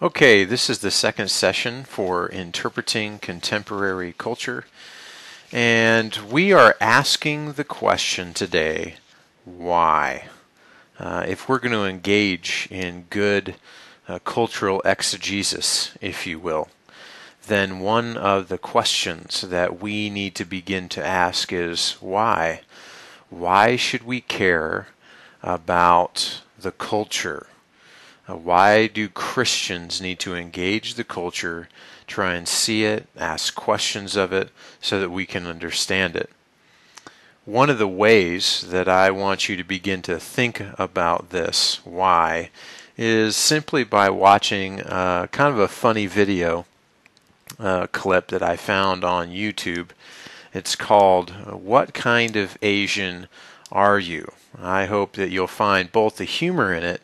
Okay, this is the second session for Interpreting Contemporary Culture, and we are asking the question today, why? If we're going to engage in good cultural exegesis, if you will, then one of the questions that we need to begin to ask is why? Why should we care about the culture? Why do Christians need to engage the culture, try and see it, ask questions of it, so that we can understand it? One of the ways that I want you to begin to think about this, why, is simply by watching kind of a funny video clip that I found on YouTube. It's called "What Kind of Asian Are You?" I hope that you'll find both the humor in it,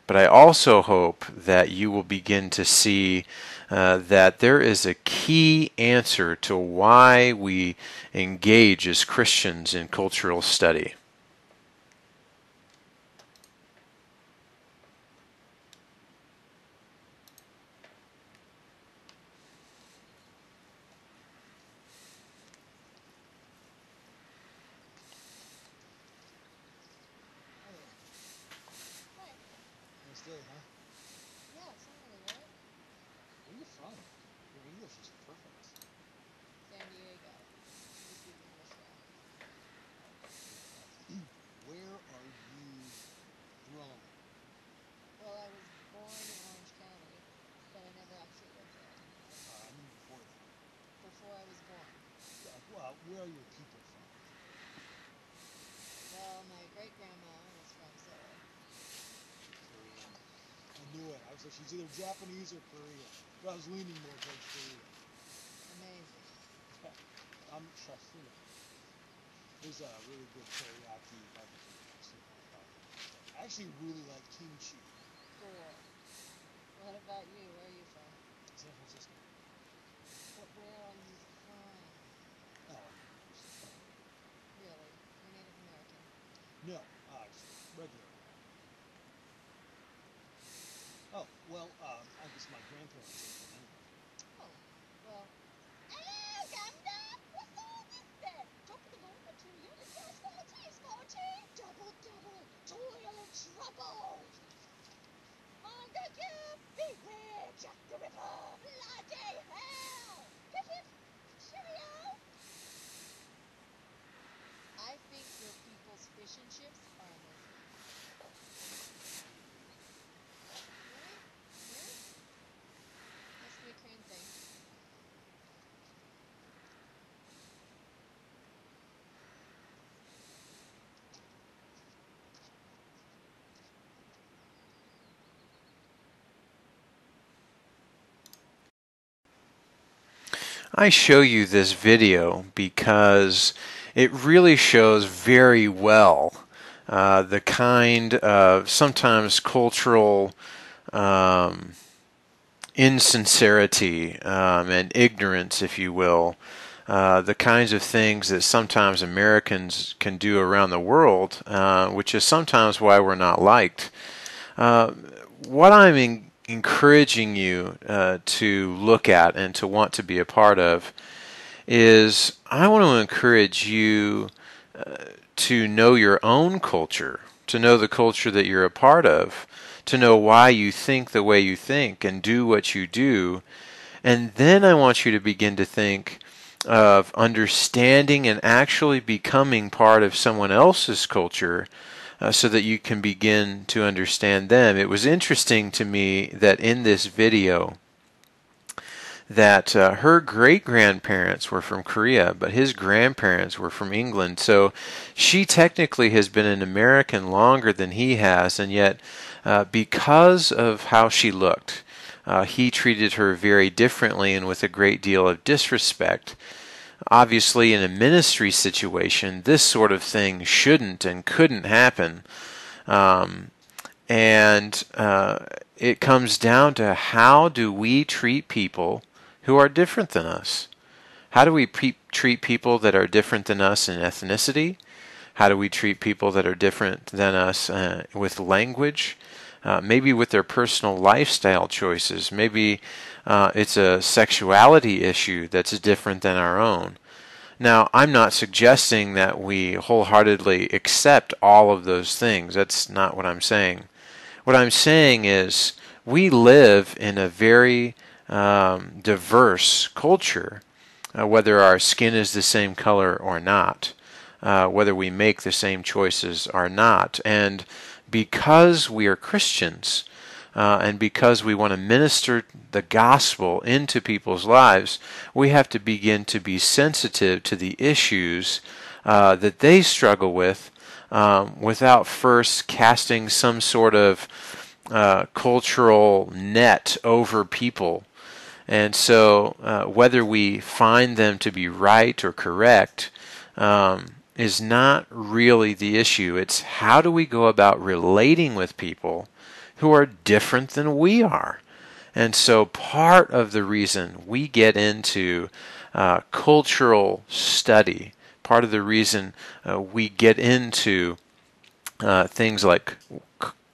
but I also hope that you will begin to see that there is a key answer to why we engage as Christians in cultural study. Where are your people from? Well, my great-grandma was from Seoul. Korean. I knew it. I was like, she's either Japanese or Korean. But I was leaning more towards Korean. Amazing. I'm Shafuna. There's a really good teriyaki barbecue place in my apartment. I actually really like kimchi. Cool. What about you? Where are you from? San Francisco. But where are you from? Oh, Really? You're Native American? no, just regular. Oh, well, I guess my grandparents are from England. Oh, well. Hello, Ganda! What's all this then? Top of the moment to you. Yes, Marty! Double, toil trouble! Montague! Beware Jack the Ripper! Bloody hell! Hip hip! Cheerio! I think your people's fish and chips are amazing. Really? Really? Must be a crane thing. I show you this video because it really shows very well the kind of sometimes cultural insincerity and ignorance, if you will, the kinds of things that sometimes Americans can do around the world, which is sometimes why we're not liked. What I'm encouraging you to look at and to want to be a part of is I want to encourage you to know your own culture, to know the culture that you're a part of, to know why you think the way you think and do what you do. And then I want you to begin to think of understanding and actually becoming part of someone else's culture so that you can begin to understand them. It was interesting to me that in this video that her great-grandparents were from Korea, but his grandparents were from England. So she technically has been an American longer than he has, and yet because of how she looked, he treated her very differently and with a great deal of disrespect. Obviously, in a ministry situation, this sort of thing shouldn't and couldn't happen. And it comes down to how do we treat people who are different than us? How do we treat people that are different than us in ethnicity? How do we treat people that are different than us with language? maybe with their personal lifestyle choices. Maybe it's a sexuality issue that's different than our own. Now, I'm not suggesting that we wholeheartedly accept all of those things. That's not what I'm saying. What I'm saying is we live in a very diverse culture, whether our skin is the same color or not, whether we make the same choices or not. And because we are Christians, and because we want to minister the gospel into people's lives, we have to begin to be sensitive to the issues that they struggle with without first casting some sort of cultural net over people. And so whether we find them to be right or correct is not really the issue. It's how do we go about relating with people who are different than we are. And so part of the reason we get into cultural study, part of the reason we get into things like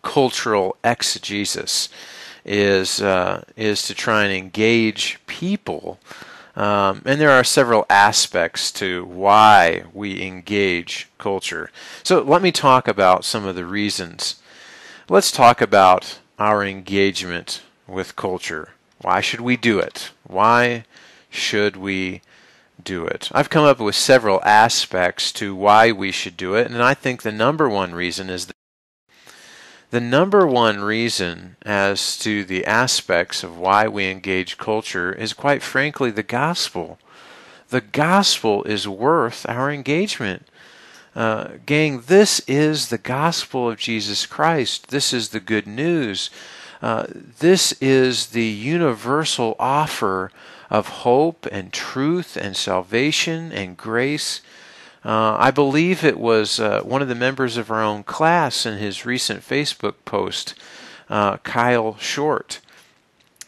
cultural exegesis is to try and engage people. And there are several aspects to why we engage culture. So let me talk about some of the reasons. Let's talk about our engagement with culture. Why should we do it? Why should we do it? I've come up with several aspects to why we should do it, and I think the number one reason is the number one reason as to the aspects of why we engage culture is, quite frankly, the gospel. The gospel is worth our engagement. Gang, this is the gospel of Jesus Christ. This is the good news. This is the universal offer of hope and truth and salvation and grace. I believe it was one of the members of our own class in his recent Facebook post, Kyle Short,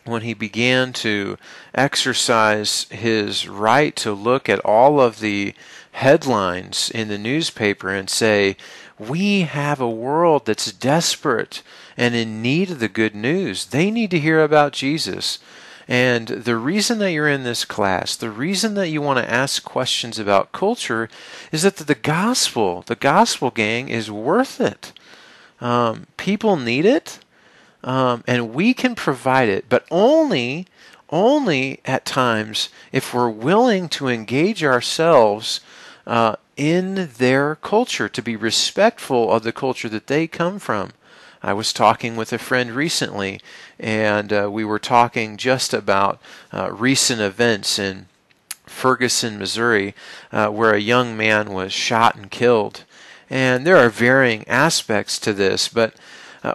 when he began to exercise his right to look at all of the headlines in the newspaper and say, we have a world that's desperate and in need of the good news. They need to hear about Jesus. And the reason that you're in this class, the reason that you want to ask questions about culture is that the gospel gang, is worth it. People need it, and we can provide it, but only at times if we're willing to engage ourselves in their culture, to be respectful of the culture that they come from. I was talking with a friend recently, and we were talking just about recent events in Ferguson, Missouri, where a young man was shot and killed. And there are varying aspects to this, but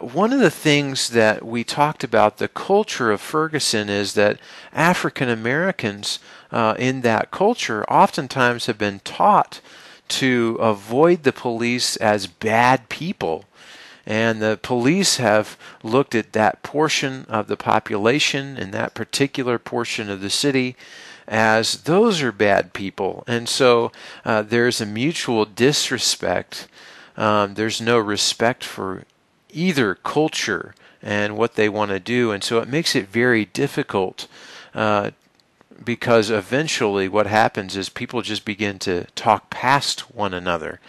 one of the things that we talked about the culture of Ferguson is that African Americans in that culture oftentimes have been taught to avoid the police as bad people. And the police have looked at that portion of the population in that particular portion of the city as those are bad people. And so there's a mutual disrespect. There's no respect for either culture and what they want to do. And so it makes it very difficult because eventually what happens is people just begin to talk past one another.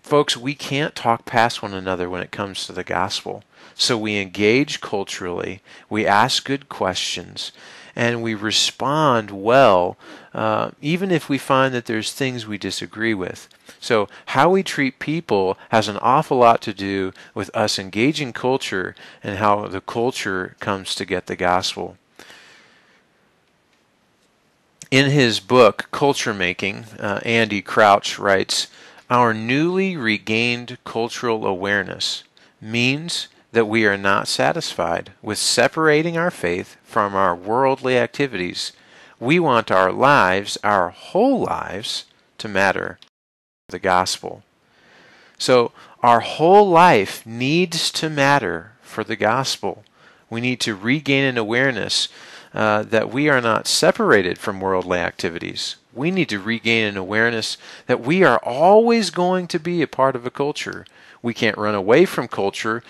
Folks, we can't talk past one another when it comes to the gospel. So we engage culturally, we ask good questions, and we respond well, even if we find that there's things we disagree with. So how we treat people has an awful lot to do with us engaging culture and how the culture comes to get the gospel. In his book, Culture Making, Andy Crouch writes, "Our newly regained cultural awareness means that we are not satisfied with separating our faith from our worldly activities. We want our lives, our whole lives, to matter for the gospel." So our whole life needs to matter for the gospel. We need to regain an awareness that we are not separated from worldly activities. We need to regain an awareness that we are always going to be a part of a culture. We can't run away from culture.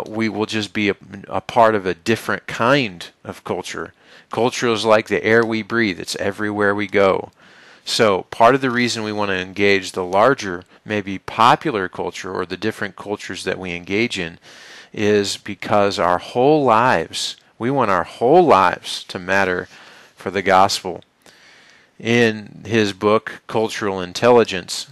We will just be a part of a different kind of culture. Culture is like the air we breathe. It's everywhere we go. So part of the reason we want to engage the larger, maybe popular culture or the different cultures that we engage in is because our whole lives, we want our whole lives to matter for the gospel. In his book, Cultural Intelligence,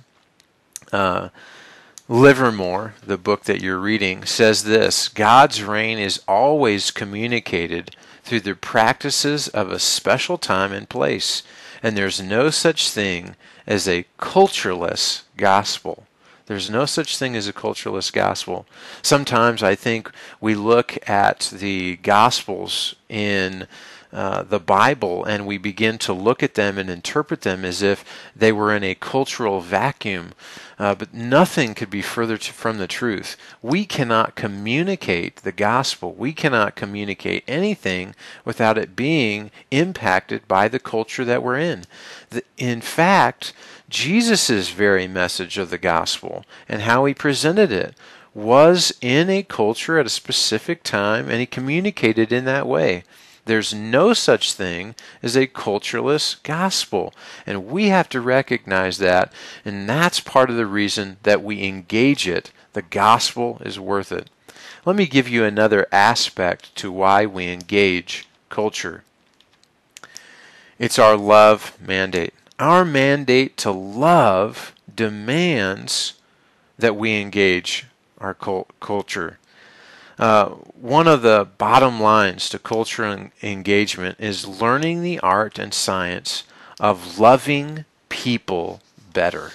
Livermore, the book that you're reading, says this: God's reign is always communicated through the practices of a special time and place, and there's no such thing as a cultureless gospel. There's no such thing as a cultureless gospel. Sometimes I think we look at the gospels in the Bible and we begin to look at them and interpret them as if they were in a cultural vacuum. But nothing could be further from the truth. We cannot communicate the gospel. We cannot communicate anything without it being impacted by the culture that we're in. In fact, Jesus' very message of the gospel and how he presented it was in a culture at a specific time, and he communicated in that way. There's no such thing as a cultureless gospel, and we have to recognize that, and that's part of the reason that we engage it. The gospel is worth it. Let me give you another aspect to why we engage culture. It's our love mandate. Our mandate to love demands that we engage our culture. One of the bottom lines to culture engagement is learning the art and science of loving people better.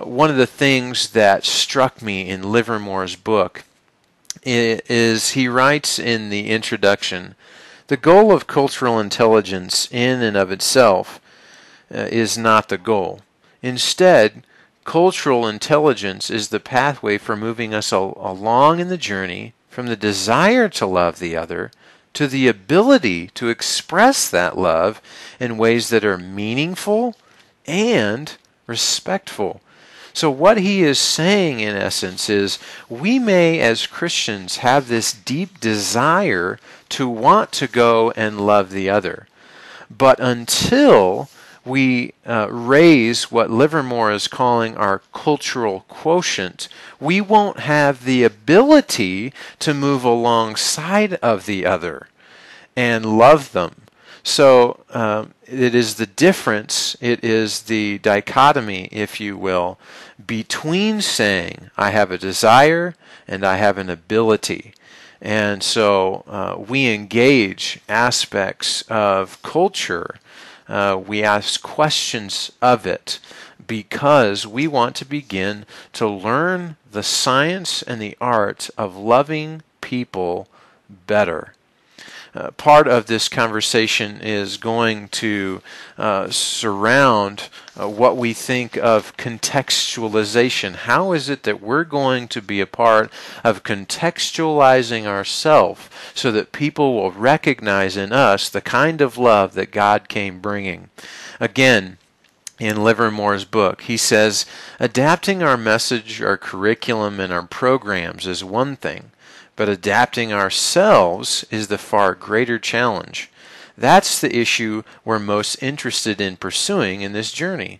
One of the things that struck me in Livermore's book is he writes in the introduction, the goal of cultural intelligence in and of itself is not the goal. Instead, cultural intelligence is the pathway for moving us along in the journey from the desire to love the other to the ability to express that love in ways that are meaningful and respectful. So what he is saying in essence is we may as Christians have this deep desire to want to go and love the other. But until we raise what Livermore is calling our cultural quotient, we won't have the ability to move alongside of the other and love them. So it is the difference, it is the dichotomy, if you will, between saying I have a desire and I have an ability. And so we engage aspects of culture. We ask questions of it because we want to begin to learn the science and the art of loving people better. Part of this conversation is going to surround what we think of contextualization. How is it that we're going to be a part of contextualizing ourselves so that people will recognize in us the kind of love that God came bringing? Again, in Livermore's book, he says, adapting our message, our curriculum, and our programs is one thing, but adapting ourselves is the far greater challenge. That's the issue we're most interested in pursuing in this journey.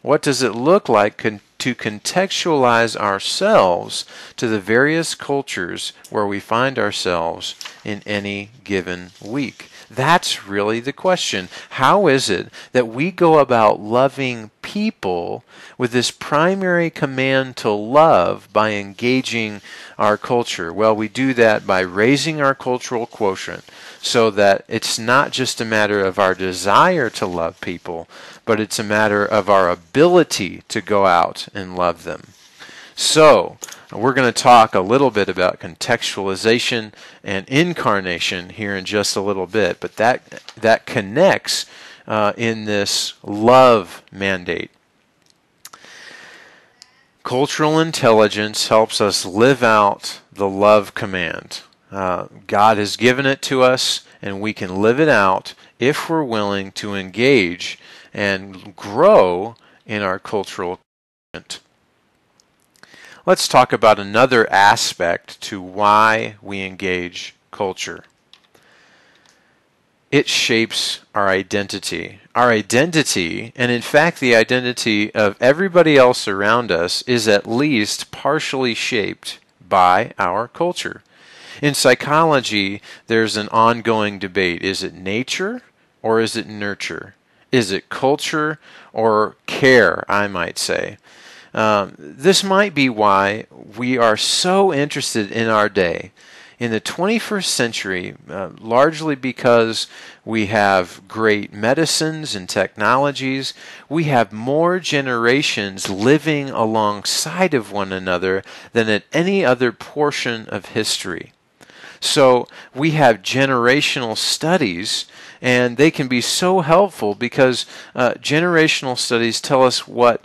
What does it look like to contextualize ourselves to the various cultures where we find ourselves in any given week? That's really the question. How is it that we go about loving people with this primary command to love by engaging our culture? Well, we do that by raising our cultural quotient so that it's not just a matter of our desire to love people, but it's a matter of our ability to go out and love them. So, we're going to talk a little bit about contextualization and incarnation here in just a little bit, but that connects in this love mandate. Cultural intelligence helps us live out the love command. God has given it to us, and we can live it out if we're willing to engage and grow in our cultural quotient. let's talk about another aspect to why we engage culture. It shapes our identity. Our identity, and in fact the identity of everybody else around us, is at least partially shaped by our culture. In psychology, there's an ongoing debate. Is it nature or is it nurture? Is it culture or care, I might say? This might be why we are so interested in our day, in the 21st century, largely because we have great medicines and technologies. We have more generations living alongside of one another than at any other portion of history. So we have generational studies, and they can be so helpful because generational studies tell us what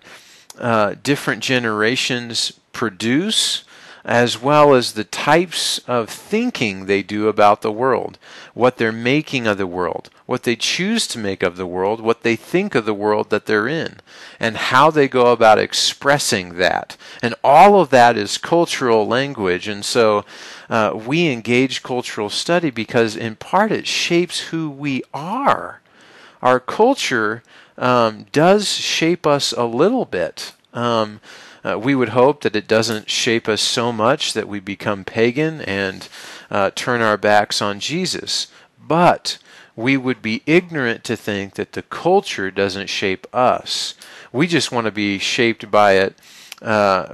different generations produce, as well as the types of thinking they do about the world, what they're making of the world, what they choose to make of the world, what they think of the world that they're in, and how they go about expressing that. And all of that is cultural language, and so we engage cultural study because in part it shapes who we are. Our culture does shape us a little bit. We would hope that it doesn't shape us so much that we become pagan and turn our backs on Jesus. But we would be ignorant to think that the culture doesn't shape us. We just want to be shaped by it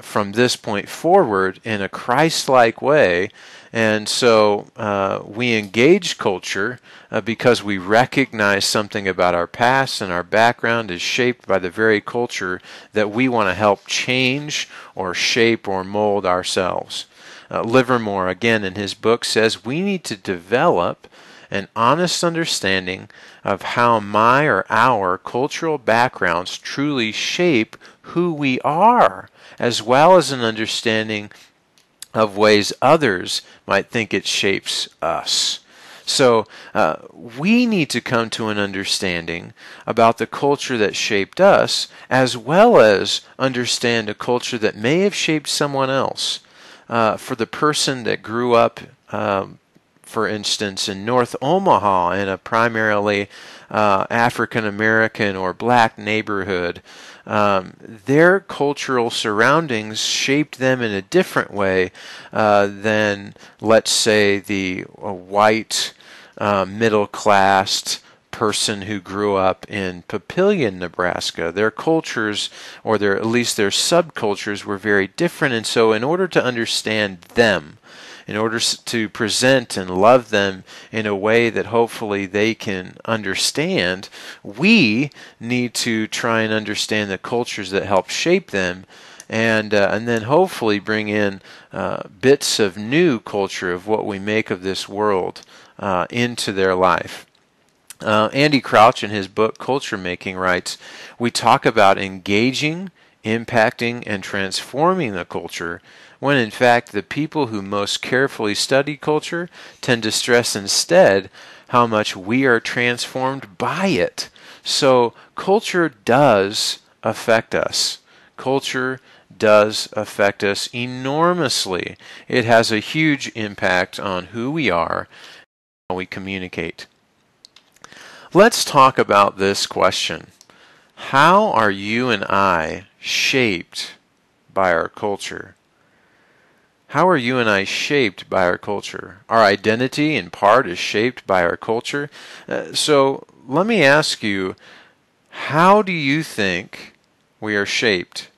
from this point forward in a Christ-like way. And so we engage culture because we recognize something about our past, and our background is shaped by the very culture that we want to help change or shape or mold ourselves. Livermore, again, in his book, says we need to develop an honest understanding of how my or our cultural backgrounds truly shape who we are, as well as an understanding of ways others might think it shapes us. So we need to come to an understanding about the culture that shaped us, as well as understand a culture that may have shaped someone else. For the person that grew up, for instance, in North Omaha in a primarily African American or black neighborhood, their cultural surroundings shaped them in a different way than, let's say, the white middle-class person who grew up in Papillion, Nebraska. Their cultures, or at least their subcultures, were very different, and so in order to understand them, in order to present and love them in a way that hopefully they can understand, we need to try and understand the cultures that help shape them, and then hopefully bring in bits of new culture of what we make of this world into their life. Andy Crouch, in his book Culture Making, writes, "We talk about engaging, impacting, and transforming the culture, when in fact the people who most carefully study culture tend to stress instead how much we are transformed by it." So culture does affect us. Culture does affect us enormously. It has a huge impact on who we are and how we communicate. Let's talk about this question. How are you and I shaped by our culture? How are you and I shaped by our culture? Our identity, in part, is shaped by our culture. So let me ask you, how do you think we are shaped?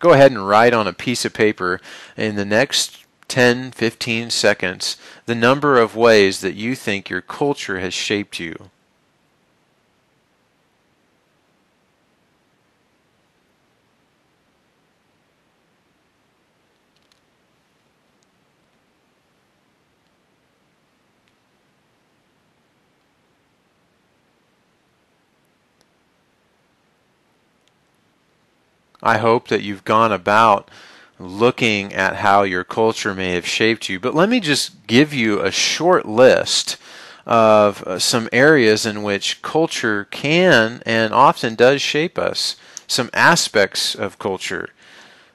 Go ahead and write on a piece of paper in the next 10, 15 seconds the number of ways that you think your culture has shaped you. I hope that you've gone about looking at how your culture may have shaped you. But let me just give you a short list of some areas in which culture can and often does shape us, some aspects of culture.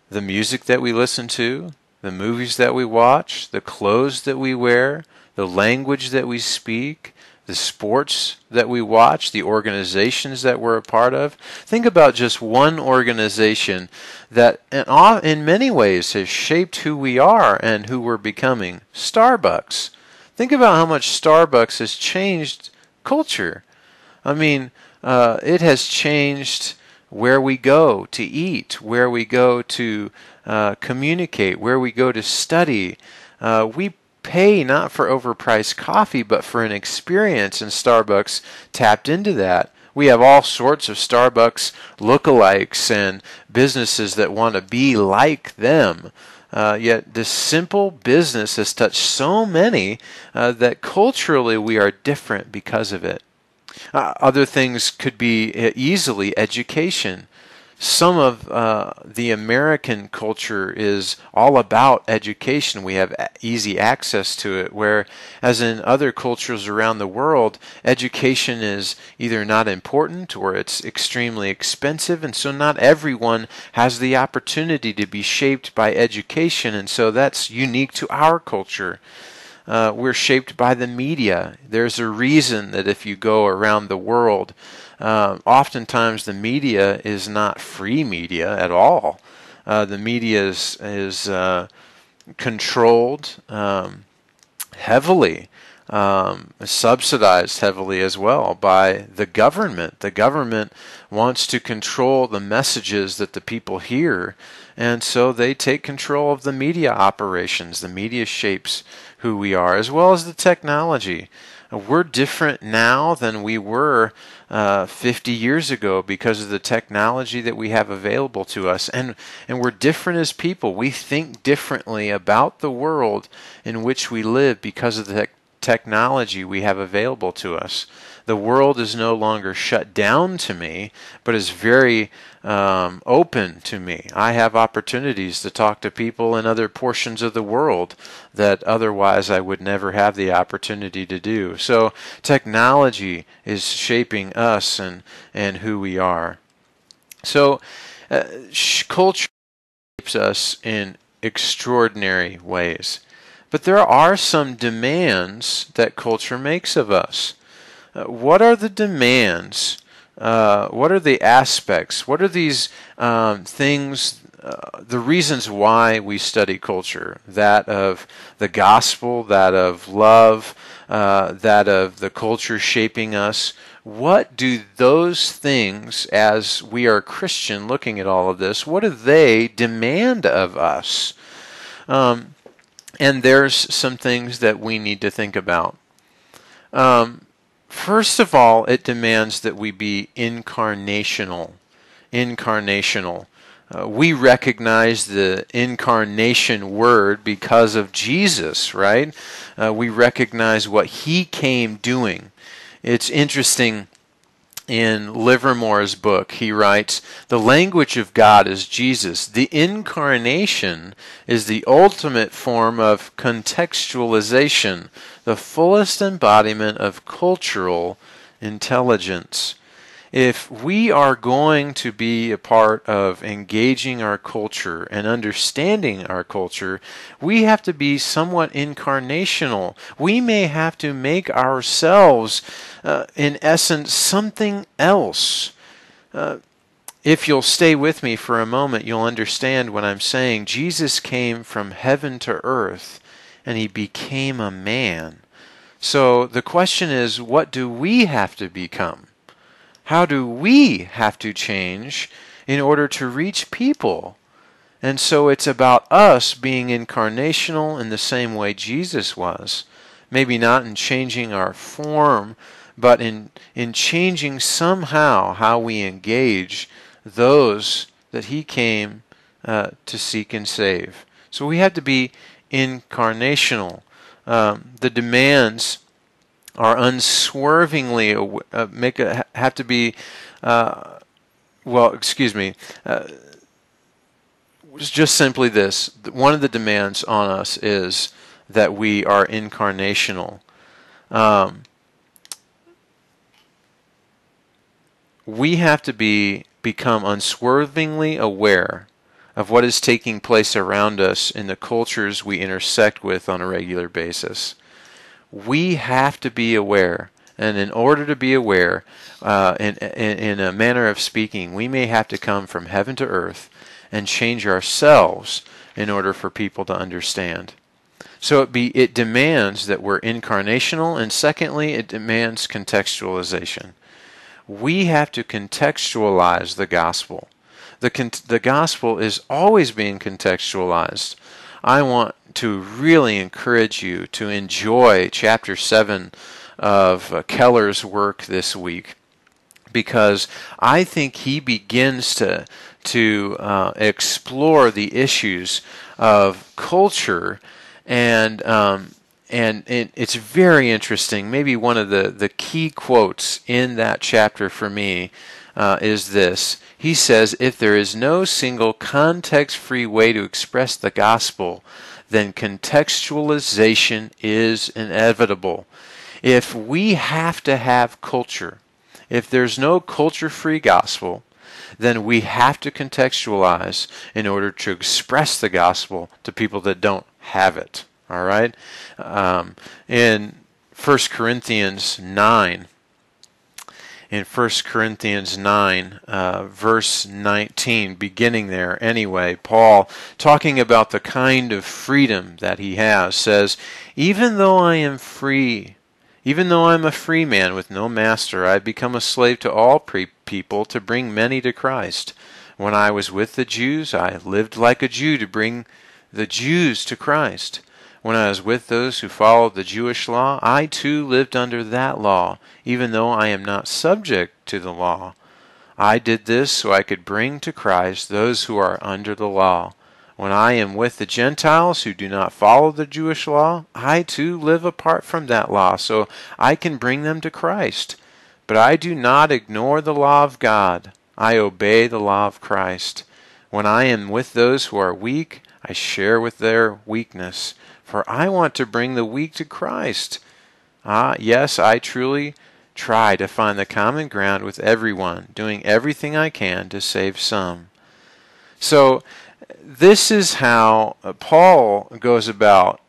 the music that we listen to, the movies that we watch, the clothes that we wear, the language that we speak, the sports that we watch, the organizations that we're a part of. Think about just one organization that in many ways has shaped who we are and who we're becoming. Starbucks. Think about how much Starbucks has changed culture. I mean, it has changed where we go to eat, where we go to communicate, where we go to study. We pay not for overpriced coffee, but for an experience, and Starbucks tapped into that. We have all sorts of Starbucks lookalikes and businesses that want to be like them. Yet this simple business has touched so many that culturally we are different because of it. Other things could be easily education. Some of the American culture is all about education. We have easy access to it, whereas in other cultures around the world, education is either not important or it's extremely expensive, and so not everyone has the opportunity to be shaped by education, and so that's unique to our culture. We're shaped by the media. There's a reason that if you go around the world, oftentimes the media is not free media at all. The media is controlled heavily, subsidized heavily as well by the government. The government wants to control the messages that the people hear, and so they take control of the media operations. The media shapes who we are, as well as the technology. We're different now than we were 50 years ago because of the technology that we have available to us. And we're different as people. We think differently about the world in which we live because of the technology we have available to us. The world is no longer shut down to me, but is very open to me. I have opportunities to talk to people in other portions of the world that otherwise I would never have the opportunity to do. So technology is shaping us and who we are. So culture shapes us in extraordinary ways. But there are some demands that culture makes of us. What are the demands? What are the aspects? What are these things, the reasons why we study culture? That of the gospel, that of love, that of the culture shaping us. What do those things, as we are Christian looking at all of this, what do they demand of us? And there's some things that we need to think about. First of all, it demands that we be incarnational. Incarnational. We recognize the incarnation word because of Jesus, right? We recognize what he came doing. It's interesting. In Livermore's book, he writes, "The language of God is Jesus. The incarnation is the ultimate form of contextualization, the fullest embodiment of cultural intelligence." If we are going to be a part of engaging our culture and understanding our culture, we have to be somewhat incarnational. We may have to make ourselves, in essence, something else. If you'll stay with me for a moment, you'll understand what I'm saying. Jesus came from heaven to earth, and he became a man. So the question is, what do we have to become? How do we have to change in order to reach people? And so it's about us being incarnational in the same way Jesus was. Maybe not in changing our form, but in changing somehow how we engage those that he came to seek and save. So we have to be incarnational. The demands are unswervingly have to be just simply this. One of the demands on us is that we are incarnational. We have to become unswervingly aware of what is taking place around us in the cultures we intersect with on a regular basis. We have to be aware, and in order to be aware, in a manner of speaking, we may have to come from heaven to earth and change ourselves in order for people to understand. So it demands that we're incarnational, and secondly, it demands contextualization. We have to contextualize the gospel. The gospel is always being contextualized. I want to really encourage you to enjoy chapter 7 of Keller's work this week, because I think he begins to explore the issues of culture, and it's very interesting. Maybe one of the key quotes in that chapter for me is this. He says, "If there is no single context-free way to express the gospel, then contextualization is inevitable." If we have to have culture, if there's no culture-free gospel, then we have to contextualize in order to express the gospel to people that don't have it. All right? In 1 Corinthians 9, verse 19, beginning there anyway, Paul, talking about the kind of freedom that he has, says, even though I'm a free man with no master, I've become a slave to all people to bring many to Christ. When I was with the Jews, I lived like a Jew to bring the Jews to Christ. When I was with those who followed the Jewish law, I too lived under that law, even though I am not subject to the law. I did this so I could bring to Christ those who are under the law. When I am with the Gentiles who do not follow the Jewish law, I too live apart from that law, so I can bring them to Christ. But I do not ignore the law of God. I obey the law of Christ. When I am with those who are weak, I share with their weakness, for I want to bring the weak to Christ. Yes, I truly try to find the common ground with everyone, doing everything I can to save some. So, this is how Paul goes about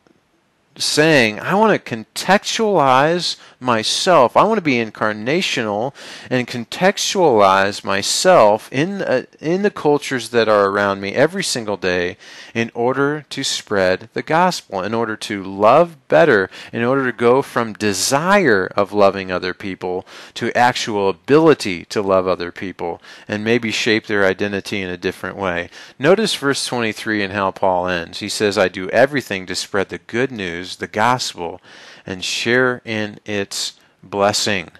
saying, I want to contextualize myself. I want to be incarnational and contextualize myself in the cultures that are around me every single day in order to spread the gospel, in order to love better, in order to go from desire of loving other people to actual ability to love other people and maybe shape their identity in a different way. Notice verse 23 and how Paul ends. He says, I do everything to spread the good news, the gospel, and share in its blessing.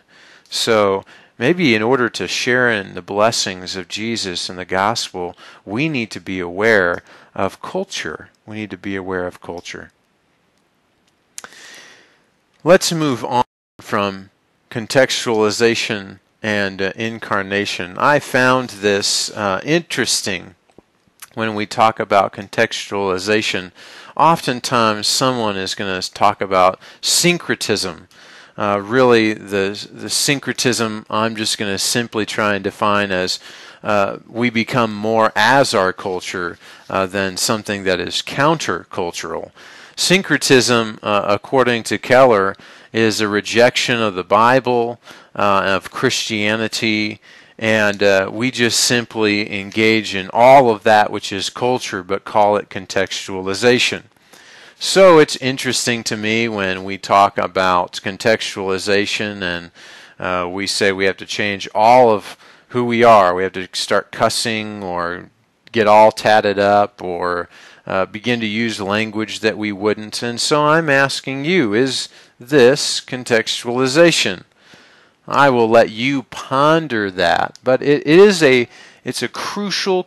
So maybe in order to share in the blessings of Jesus and the gospel, we need to be aware of culture. We need to be aware of culture. Let's move on from contextualization and incarnation. I found this interesting when we talk about contextualization. Oftentimes someone is going to talk about syncretism. Really, the syncretism I'm just going to simply try and define as we become more as our culture than something that is countercultural. Syncretism, according to Keller, is a rejection of the Bible, of Christianity, and we just simply engage in all of that which is culture, but call it contextualization. So it's interesting to me when we talk about contextualization and we say we have to change all of who we are. We have to start cussing or get all tatted up or begin to use language that we wouldn't. And so I'm asking you, is this contextualization? I will let you ponder that, but it's a crucial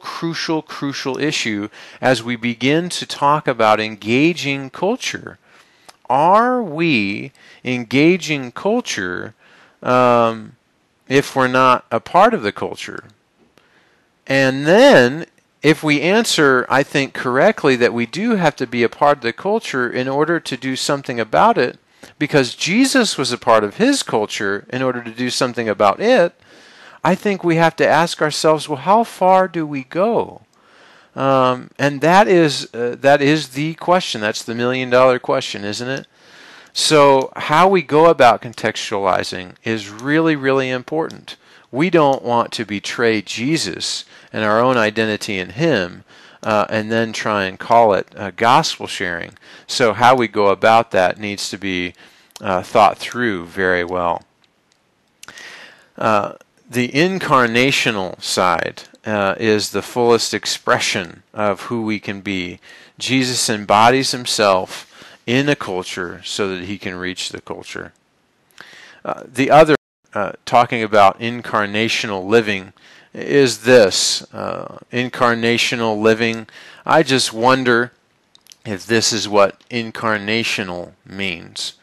issue as we begin to talk about engaging culture. Are we engaging culture if we're not a part of the culture? And then, if we answer, I think, correctly that we do have to be a part of the culture in order to do something about it, because Jesus was a part of his culture in order to do something about it, I think we have to ask ourselves, well, how far do we go? And that is the question. That's the $1,000,000 question, isn't it? So how we go about contextualizing is really, really important. We don't want to betray Jesus and our own identity in Him and then try and call it gospel sharing. So how we go about that needs to be thought through very well. The incarnational side is the fullest expression of who we can be. Jesus embodies Himself in a culture so that He can reach the culture. The other, talking about incarnational living, is this. Incarnational living, I just wonder if this is what incarnational means.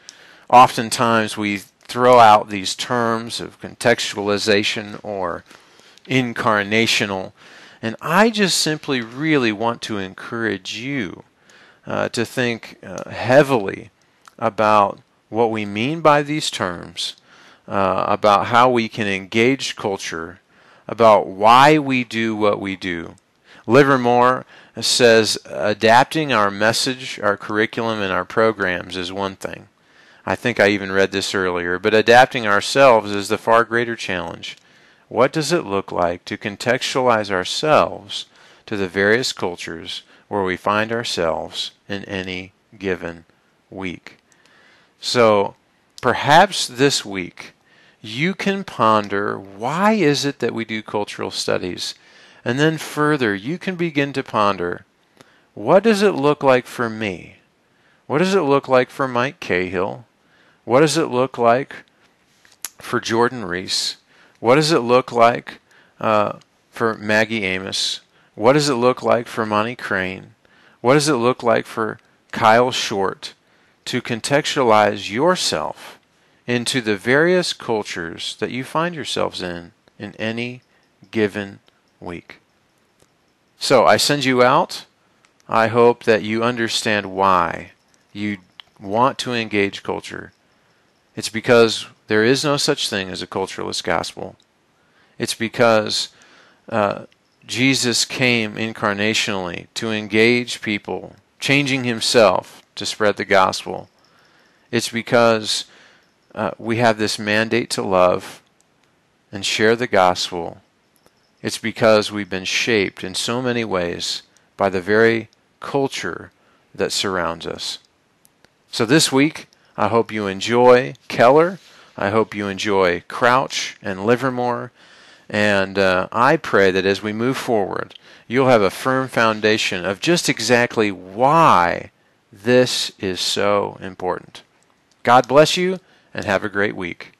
Oftentimes we throw out these terms of contextualization or incarnational, and I just simply really want to encourage you to think heavily about what we mean by these terms, about how we can engage culture, about why we do what we do. Livermore says adapting our message, our curriculum, and our programs is one thing. I think I even read this earlier, but adapting ourselves is the far greater challenge. What does it look like to contextualize ourselves to the various cultures where we find ourselves in any given week? So perhaps this week you can ponder, why is it that we do cultural studies? And then further, you can begin to ponder, what does it look like for me? What does it look like for Mike Cahill? What does it look like for Jordan Reese? What does it look like for Maggie Amos? What does it look like for Monty Crane? What does it look like for Kyle Short to contextualize yourself into the various cultures that you find yourselves in any given week? So I send you out. I hope that you understand why you want to engage culture. It's because there is no such thing as a culturalist gospel. It's because Jesus came incarnationally to engage people, changing Himself to spread the gospel. It's because we have this mandate to love and share the gospel. It's because we've been shaped in so many ways by the very culture that surrounds us. So this week, I hope you enjoy Keller. I hope you enjoy Crouch and Livermore. And I pray that as we move forward, you'll have a firm foundation of just exactly why this is so important. God bless you, and have a great week.